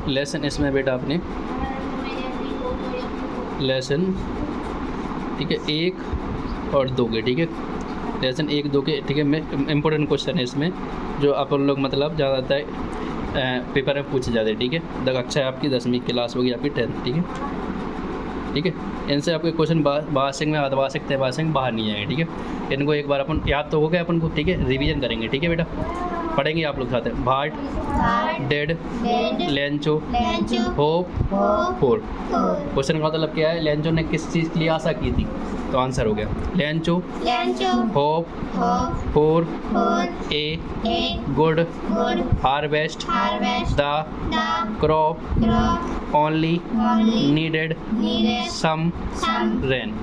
Lesson इसमें बेटा आपने लेसन, ठीक है, 1 और 2 के, ठीक है, लेसन 1 2 के, ठीक है। इम्पोर्टेंट क्वेश्चन है इसमें जो अपन लोग मतलब ज़्यादातर पेपर में पूछे जाते हैं, ठीक है। कक्षा है आपकी 10वीं क्लास होगी आपकी 10th, ठीक है, ठीक है। इनसे आपके क्वेश्चन बासिंग में दबा सकते हैं, बासिंग बाहर नहीं आएंगे, ठीक है। इनको एक बार अपन याद तो हो गया अपन को, ठीक है, रिवीजन करेंगे, ठीक है बेटा। पढ़ेंगे आप लोग साथ हैं। भाट, डेड, लेंचो, होप, फोर। क्वेश्चन का मतलब क्या है, लेंचो ने किस चीज़ के लिए आशा की थी, तो आंसर हो गया Lencho, hope, for, a, good, harvest, the, crop, only, needed, some, rain.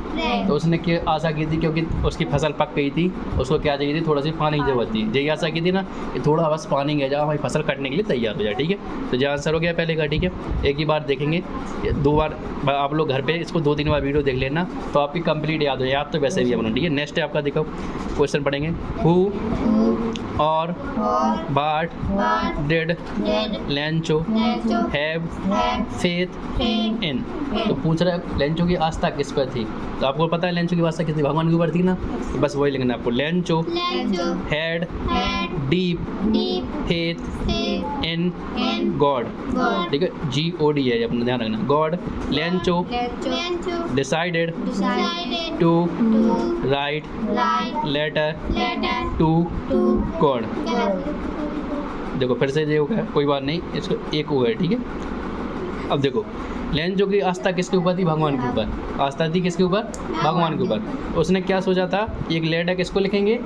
तो उसने क्या आशा की थी, क्योंकि उसकी फसल पक गई थी, उसको क्या चाहिए थी, थोड़ा सी पानी की जरूरत थी। यही आशा की थी ना कि थोड़ा बस पानी गया जाए, हमारी फसल कटने के लिए तैयार हो जाए, ठीक है। तो जो आंसर हो गया पहले का, ठीक है। एक ही बार देखेंगे, 2 बार आप लोग घर पे इसको 2-3 बार वीडियो देख लेना, तो आपकी कंप्लीट याद हो, याद तो वैसे भी है, ठीक है। नेक्स्ट है आपका, देखो क्वेश्चन पढ़ेंगे। हु और बाट, dead, Lencho, have, faith in. तो पूछ रहा है लेंचो की आस्था किस पर थी, तो आपको पता है लेंचो की आस्था किस, भगवान के ऊपर थी ना, तो बस वही लिखना आपको। Lencho had deep faith in God, ठीक है, GOD है, अपना ध्यान रखना, God. Lencho decided to write letter to God. देखो फिर से ये हो गया, कोई बात नहीं, इसको एक हो गया, ठीक है। अब देखो लेंचो की आस्था किसके ऊपर थी, भगवान के ऊपर। आस्था थी किसके ऊपर, भगवान के ऊपर। उसने क्या सोचा था, एक लेटर किसको लिखेंगे,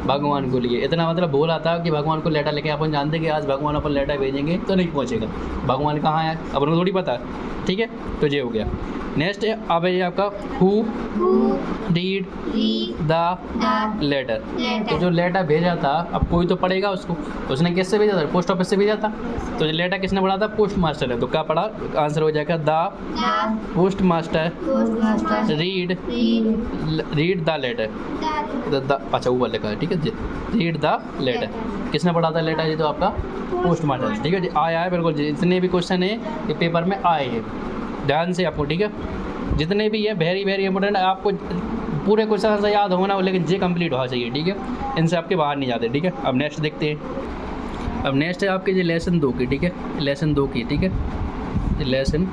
भगवान को लिए। इतना मतलब बोला था कि भगवान को लेटर लिखे। अपन जानते कि आज भगवान अपन लेटर भेजेंगे तो नहीं पहुंचेगा, भगवान कहाँ है अपन को थोड़ी पता, ठीक है। तो ये हो गया। नेक्स्ट है अब ये आपका हु रीड द लेटर। तो जो लेटर भेजा था, अब कोई तो पढ़ेगा उसको, उसने किससे भेजा था, पोस्ट ऑफिस से भेजा था। तो लेटर किसने पढ़ा था, पोस्ट मास्टर है। तो क्या पढ़ा, आंसर हो जाएगा the post master read the letter. अच्छा ऊपर लिखा है, ठीक है जी, रीड द लेटर। किसने पढ़ा था लेटर, ये तो आपका पोस्ट मास्टर, ठीक है जी। आया है बिल्कुल, जितने भी क्वेश्चन है ये पेपर में आए हैं, ध्यान से आपको, ठीक है। जितने भी है वेरी वेरी इंपॉर्टेंट, आपको पूरे क्वेश्चन से याद होना, लेकिन जे कंप्लीट होना चाहिए, ठीक है। इनसे आपके बाहर नहीं जाते, ठीक है। अब नेक्स्ट देखते हैं। अब नेक्स्ट है आपके जो लेसन 2 की, ठीक है, लेसन 2 की, ठीक है, लेसन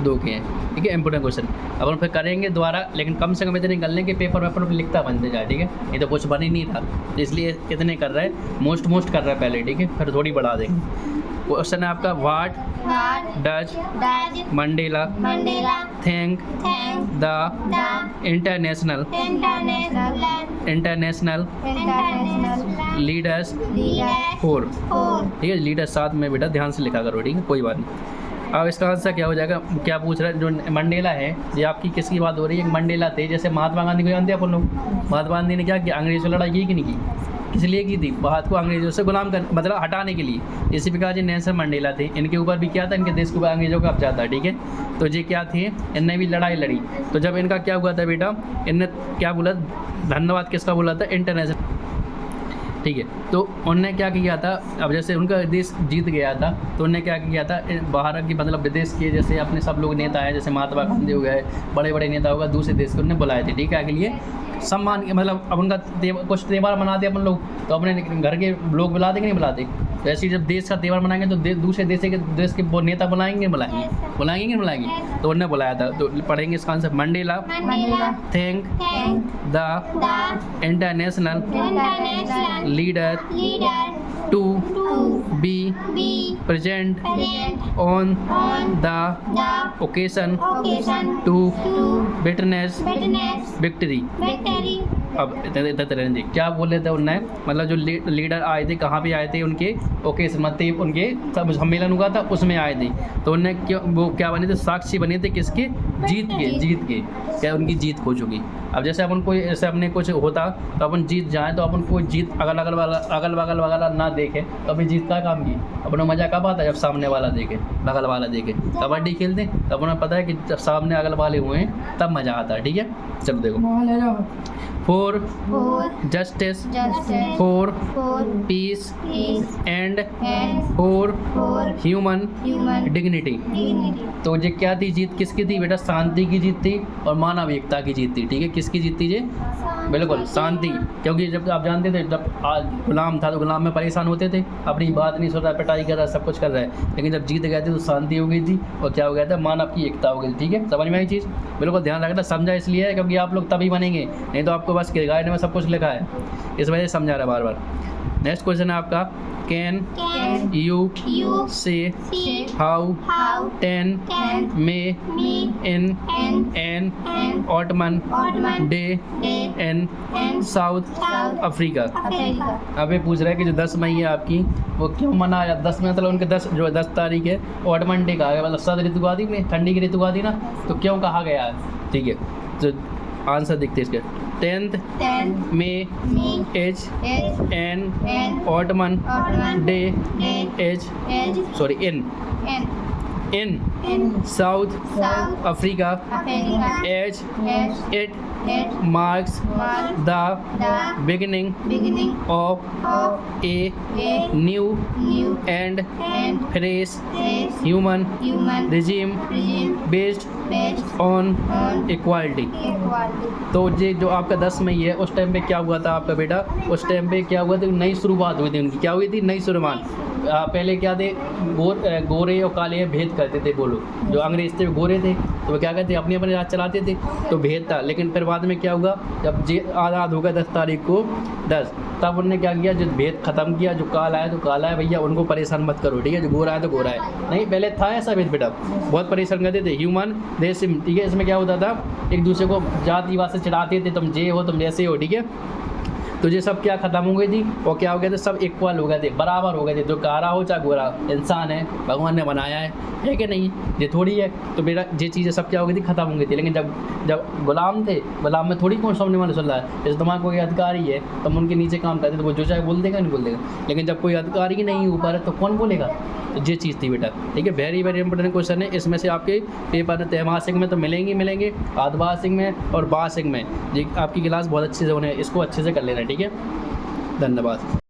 2 के हैं, ठीक है, इंपॉर्टेंट क्वेश्चन। अपन फिर करेंगे दोबारा, लेकिन कम से कम इतने कर लें कि पेपर में अपन लिखता बनते जाए, ठीक है। ये तो कुछ बन ही नहीं था, तो इसलिए इतने कर रहे हैं, मोस्ट कर रहा है पहले, ठीक है, फिर थोड़ी बढ़ा देंगे। क्वेश्चन है आपका, what does Mandela think the international leaders for, ठीक है। लीडर साथ में बेटा ध्यान से लिखा करो, ठीक है, कोई बात नहीं। अब इसका आंसर क्या हो जाएगा, क्या पूछ रहा है, जो मंडेला है, ये आपकी किसकी बात हो रही है, मंडेला थे, जैसे महात्मा गांधी को जानते हैं अपन लोग। महात्मा गांधी ने क्या किया, अंग्रेजों से लड़ाई की कि नहीं की, किस लिए की थी, भारत को अंग्रेजों से गुलाम कर मतलब हटाने के लिए। इसी प्रकार जी नेल्सन मंडेला थे, इनके ऊपर भी क्या था, इनके देश के ऊपर अंग्रेजों का कब्जा था, ठीक है। तो ये क्या थे, इनने भी लड़ाई लड़ी। तो जब इनका क्या हुआ था बेटा, इनने क्या बोला, धन्यवाद किसका बोला था, इंटरनेशनल, ठीक है। तो उनने क्या किया था, अब जैसे उनका देश जीत गया था, तो उनने क्या किया था, बाहर की मतलब विदेश के जैसे अपने सब लोग नेता हैं, जैसे महात्मा गांधी हो गए, बड़े बड़े नेता होगा, दूसरे देश के उन्होंने बुलाए थे, ठीक है, के लिए सम्मान, मतलब अब उनका कुछ त्यौहार मनाते अपन लोग, तो अपने घर के लोग बुलाते कि नहीं बुलाते। तो ऐसे जब देश का त्यौहार मनाएंगे तो दूसरे देश के वो नेता बुलाएंगे बुलाएंगे, तो उन्होंने बुलाया था। तो पढ़ेंगे इसका answer, Mandela thank the international leader to be present on the occasion to witness victory. अब इधर क्या बोले थे उनने, मतलब जो लीडर आए थे, कहाँ पे आए थे, उनके ओकेशन मतलब उनके सब सम्मेलन हुआ था उसमें आए थे। तो उनने क्यों वो क्या बने थे, साक्षी बने थे किसके, जीत के क्या उनकी जीत हो चुकी। अब जैसे अपन कोई ऐसे अपने कुछ होता तो अपन जीत जाए तो अपन कोई जीत अगल बगल वगैरह ना देखे तो अभी जीत का काम की अपना मज़ा कब आता है जब सामने वाला देखे बगल वाला देखे। कबड्डी खेलते तो अपना पता है कि जब सामने अगल वाले हुए हैं तब मज़ा आता है। ठीक है चलो देखो for justice for piece and for human dignity. तो ये क्या थी जीत किसकी थी बेटा? शांति की जीत थी और मानव एकता की जीत थी। ठीक है किसकी जीत थी ये? बिल्कुल शांति। क्योंकि जब आप जानते थे जब गुलाम था तो गुलाम में परेशान होते थे, अपनी बात नहीं सुन रहा, पिटाई कर रहा, सब कुछ कर रहा है, लेकिन जब जीत गए थे तो शांति हो गई थी और क्या हो गया था? मानव की एकता हो गई। ठीक है समझ में आई चीज़? बिल्कुल ध्यान रखना। समझा इसलिए है क्योंकि आप लोग तभी बनेंगे, नहीं तो आपको बस गाइड में सब कुछ लिखा है, इस वजह से समझा रहा बार बार। नेक्स्ट क्वेश्चन है आपका कैन यू से how 10 may in an autumn day in South Africa. अब ये पूछ रहा है कि जो 10 मई है आपकी वो क्यों मनाया? 10 में मतलब उनके 10 तारीख है ऑटमन डे कहा गया, मतलब शरद ऋतु आदि में ठंडी की ऋतु आदि ना, तो क्यों कहा गया है? ठीक है तो आंसर देखते हैं इसके। 10th May as an autumn day as sorry in South Africa as it marks the beginning of a new and fresh human regime based on equality। तो ये जो आपका 10 मई है उस टाइम पे क्या हुआ था आपका बेटा? उस टाइम पे क्या हुआ था? नई शुरुआत हुई थी उनकी। क्या हुई थी? नई शुरुआत। पहले क्या थे? गोरे और काले भेद करते थे वो लोग, जो अंग्रेज थे गोरे थे तो वो क्या कहते अपने अपने राज चलाते थे तो भेद था। लेकिन फिर बाद में क्या हुआ जब आज़ाद हो गया 10 तारीख को 10, तब उन्होंने क्या किया? जो भेद ख़त्म किया, जो काला है तो काला है भैया, उनको परेशान मत करो। ठीक है जो गोरा है तो गोरा है। नहीं पहले था ऐसा भेद बेटा, बहुत परेशान करते थे। ह्यूमन रेसिम। ठीक है इसमें क्या होता था? एक दूसरे को जातिवाद से चढ़ाते थे, तुम ये हो तुम जैसे हो। ठीक है तो ये सब क्या ख़त्म हो गई थी और क्या हो गया था? सब इक्वल हो गए थे, बराबर हो गए थे। जो काला हो चाहे गोरा, इंसान है, भगवान ने बनाया है कि नहीं? ये थोड़ी है तो बेटा ये चीज़ें सब क्या हो गई थी? ख़त्म हो गई थी। लेकिन जब गुलाम थे, गुलाम में थोड़ी कौन सामने वाले चल रहा है। जैसे तुम्हारा कोई अधिकारी है तो हम उनके नीचे काम करते तो वो जो चाहे बोल देगा नहीं बोल देगा, लेकिन जब कोई अधिकारी ही नहीं ऊपर है तो कौन बोलेगा? तो ये चीज़ थी बेटा। ठीक है वेरी वेरी इंपॉर्टेंट क्वेश्चन है। इसमें से आपके पेपर त्रैमासिक में तो मिलेंगे, अर्धवार्षिक में और वार्षिक में। ये आपकी क्लास बहुत अच्छे से होने, इसको अच्छे से कर लेना। ठीक है धन्यवाद।